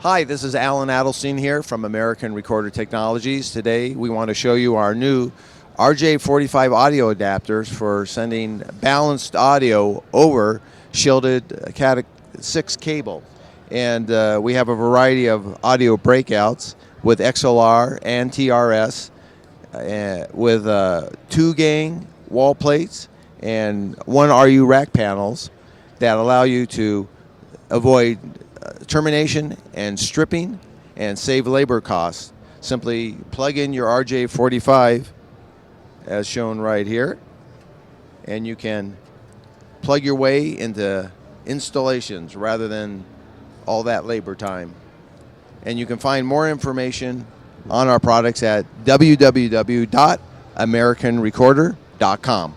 Hi, this is Alan Adelstein here from American Recorder Technologies. Today we want to show you our new RJ45 audio adapters for sending balanced audio over shielded Cat 6 cable. And we have a variety of audio breakouts with XLR and TRS with 2 gang wall plates and 1 RU rack panels that allow you to avoid termination and stripping and save labor costs. Simply plug in your RJ45 as shown right here, and you can plug your way into installations rather than all that labor time. And you can find more information on our products at www.americanrecorder.com.